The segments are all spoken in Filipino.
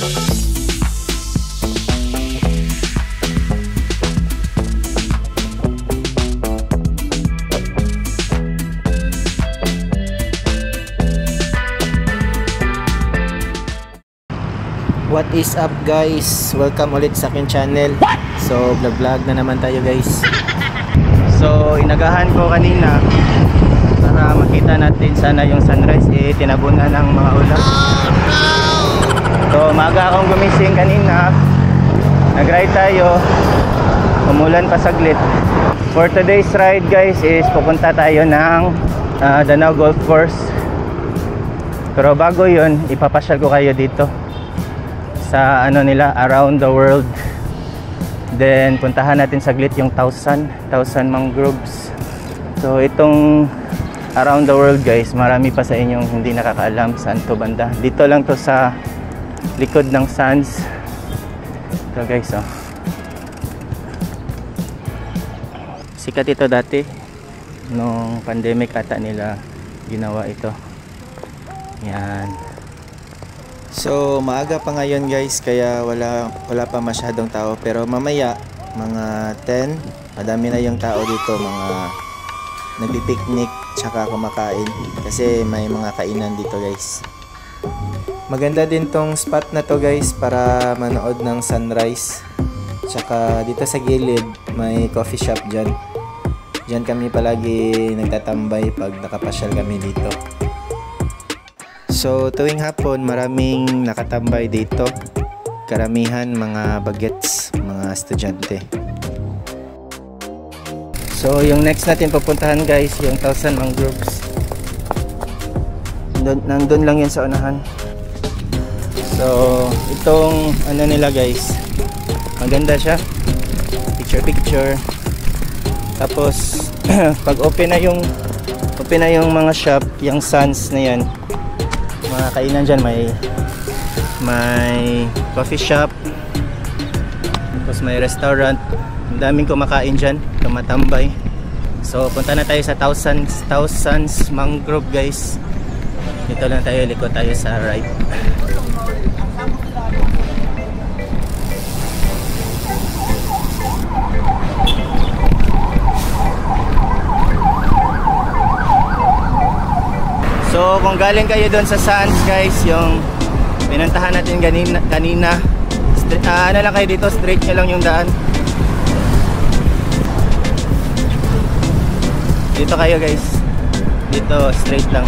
What is up guys? Welcome ulit sa akin channel. So vlog na naman tayo guys. So inagahan ko kanina para makita natin sana yung sunrise, tinabunan ng mga ulap. So maaga akong gumising kanina, nag-ride tayo, umulan pa saglit. For today's ride guys is pupunta tayo ng Danao Golf Course. Pero bago yun, ipapasyal ko kayo dito sa ano nila, around the world. Then puntahan natin saglit yung Thousand Mangroves. So itong around the world guys, marami pa sa inyong hindi nakakaalam saan to banda. Dito lang to sa likod ng sands. So guys, oh. Sikat ito dati nung pandemic ata nila ginawa ito. Yan. So maaga pa ngayon guys, kaya wala pa masyadong tao, pero mamaya mga 10 madami na yung tao dito, mga nagpipiknik tsaka kumakain kasi may mga kainan dito guys. Maganda din tong spot na to guys para manood ng sunrise. Tsaka dito sa gilid may coffee shop dyan. Dyan kami palagi nagtatambay pag nakapasyal kami dito. So tuwing hapon maraming nakatambay dito. Karamihan mga bagets, mga estudyante. So yung next natin pupuntahan guys, yung Thousand Mangroves. Nandun lang yun sa unahan. So itong ano nila guys, maganda siya, picture. Tapos pag open na yung mga shop, yung sands na yan, mga kainan dyan, may coffee shop, tapos may restaurant. Ang daming kumakain dyan, tumatambay. So punta na tayo sa Thousand Mangrove guys. Dito lang tayo, likod tayo sa right. So kung galing kayo doon sa sands guys, yung pinuntahan natin kanina, ano lang kayo dito, straight nyo lang yung daan. Dito kayo guys, dito straight lang.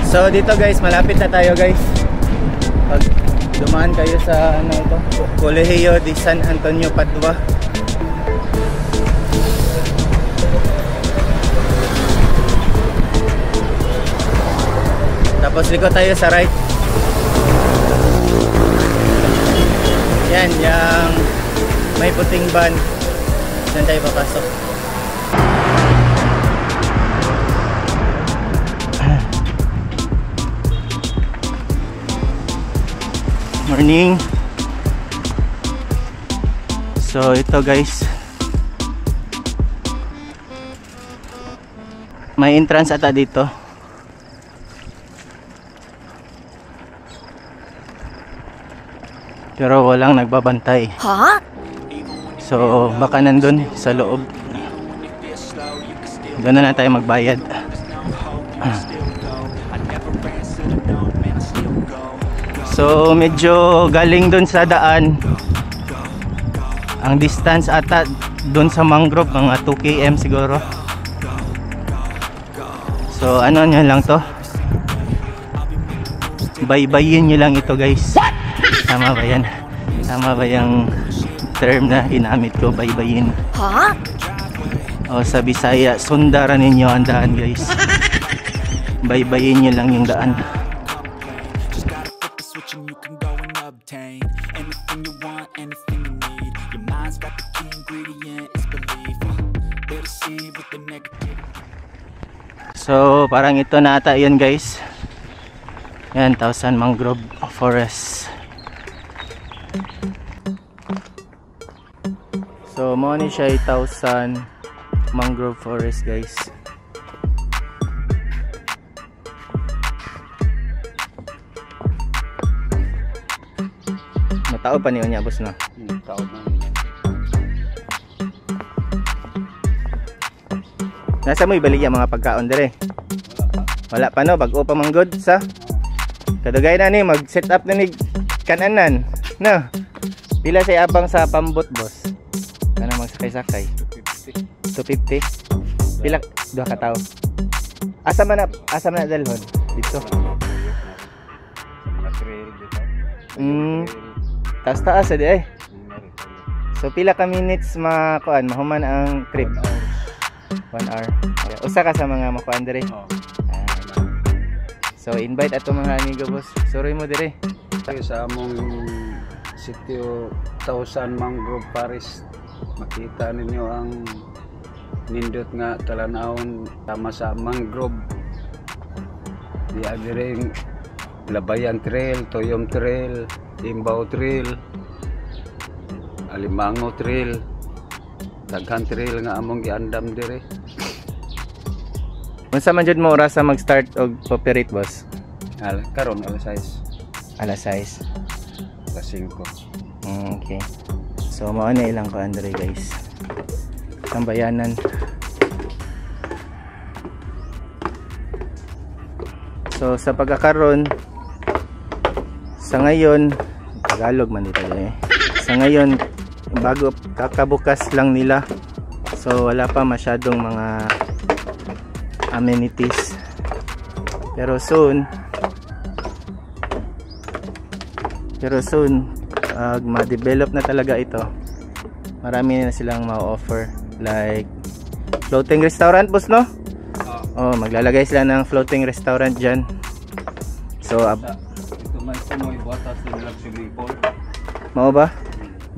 So dito guys, malapit na tayo guys. Pag dumaan kayo sa ano ito, Colegio de San Antonio Padua. Tapos likod tayo sa right. Yan, yung may puting van. Diyan tayo papasok. Morning. So ito guys, may entrance ata dito. Pero walang nagbabantay. Ha? So baka nandun sa loob. Doon na tayo magbayad. So medyo galing dun sa daan. Ang distance ata dun sa mangrove mga 2 km siguro. So ano nyo lang to, baybayin nyo lang ito guys. Tama ba yan? Tama ba yung term na ginamit ko, baybayin? Ha? O sa Bisaya, sundaran ninyo ang daan guys. Baybayin nyo lang yung daan. So parang ito na ata yun guys. Yan, Thousand Mangrove Forest. So mo ni siya 1,000 mangrove forest guys. Matao pa niyo niya boss no? Tao na. Nasa mo ibalik yung mga pagkaon dire? Wala pa no, bago pa manggod sa kadugay na ni mag-set up na ni kananan. No. Pila say abang sa pambot boss? Kana magsakay-sakay? 250. Pila duha ka tawo. Asa man na dalhon dito. Trail dito. Taas di eh. So pila ka minutes makuan mahuman ang trip? 1 hour. Okay. Usa ka sa mga makuan dire. So invite ato mga amigo boss. Suroy mo dire. Sa among sitio 1,000 Mangrove Forest, makita ninyo ang nindot nga talanawon tama sa mangrove. Di adiring Labayan Trail, Toyom Trail, Imbaw Trail, Alimango Trail, Daghan Trail nga among giandam dire. Unsa man jud mo oras sa mag-start og operate boss? Karon alas 6. Alas 6. Alas 5. Okay. So mao na ilang kuan dire guys. Sambayanan. So sa pagkakaroon sa ngayon Tagalog man dito eh. Sa ngayon bago kakabukas lang nila. So wala pa masyadong mga amenities. Pero soon ma-develop na talaga ito. Marami na silang ma-offer like floating restaurant boss no? Oh, maglalagay sila ng floating restaurant diyan. So ito man mo ibutas ng swimming pool. Mao ba?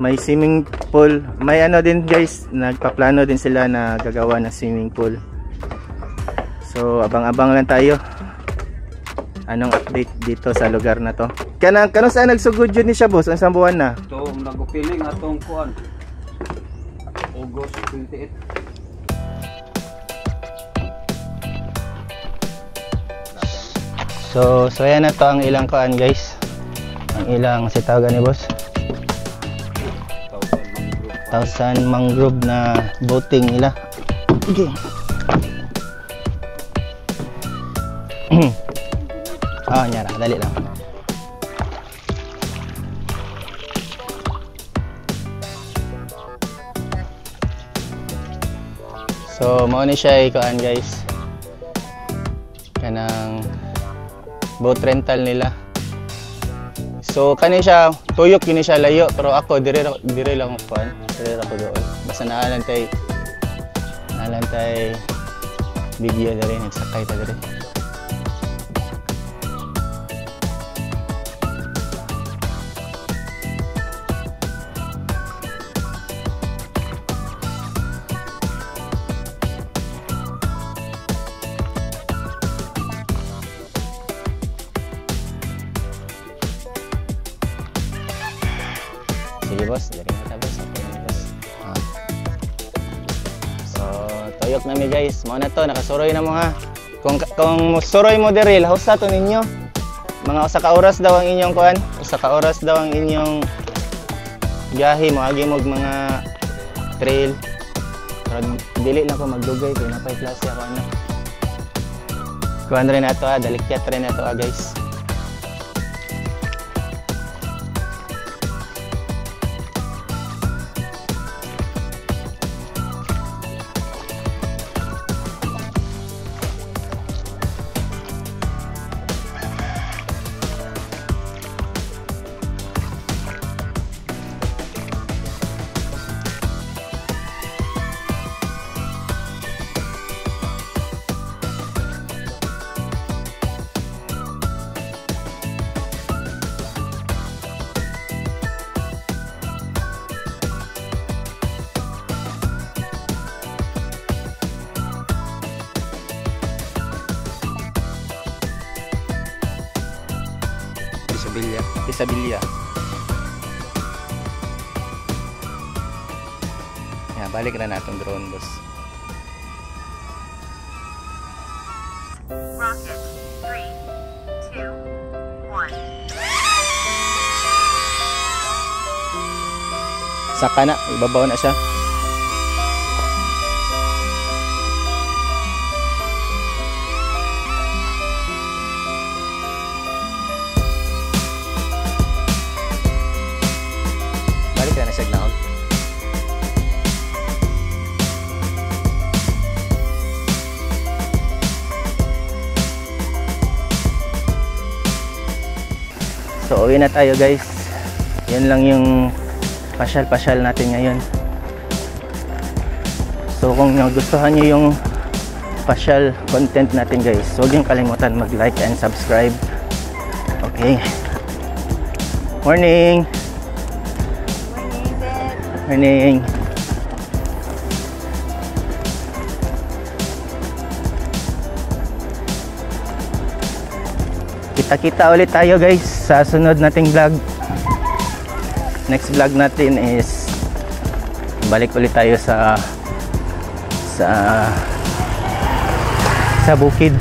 May swimming pool. May ano din guys, nagpaplano din sila na gagawa ng swimming pool. So abang-abang lang tayo. Anong update dito sa lugar na to? Kano saan nagsugod yun ni siya boss? Ang buwan na? Ito nagupiling atong kuan. August 28. So yan na to ang ilang kuan guys. Ang ilang sitawagan ni boss. 1,000 mangrove na boating nila. Okay. Nyara, dali lang. So mao ni siya ikuan guys. Kanang boat rental nila. So kani siya tuyok yun siya layo pero ako dire lang kuan. Dire ako doon. Basta naalantay video dire nagsakay ta dire. Sige boss, dari mo ta boss. So, tuyok nami guys. Mao na to, nakasuroy na mo ha. Kung suroy mo diri, lahos sa to ninyo. Mga usa ka oras daw ang inyong kuan. Usa ka oras daw ang inyong biyahe mo agi mo mga trail. Pero dili na ko magdugay kay napay klase ako ano. Kuan rin ato ha, dalikyat rin ato ha guys. Isabela. balik na natong drone, boss. Rocket. 3, 2, 1. Saka na, ibabaw na siya. Balik na siya gnaon. So uwi na tayo guys. Yan lang yung pasyal-pasyal natin ngayon. So kung nagustuhan nyo yung pasyal content natin guys, huwag niyong kalimutan mag-like and subscribe. Okay. Morning! Morning! Kita-kita ulit tayo guys sa sunod nating vlog. Next vlog natin is balik ulit tayo sa bukid.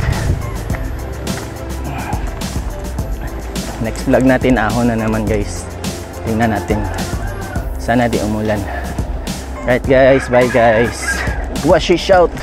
Next vlog natin ahon na naman guys. Tingnan natin. Sana di umulan. Right guys, bye guys. Washi shout.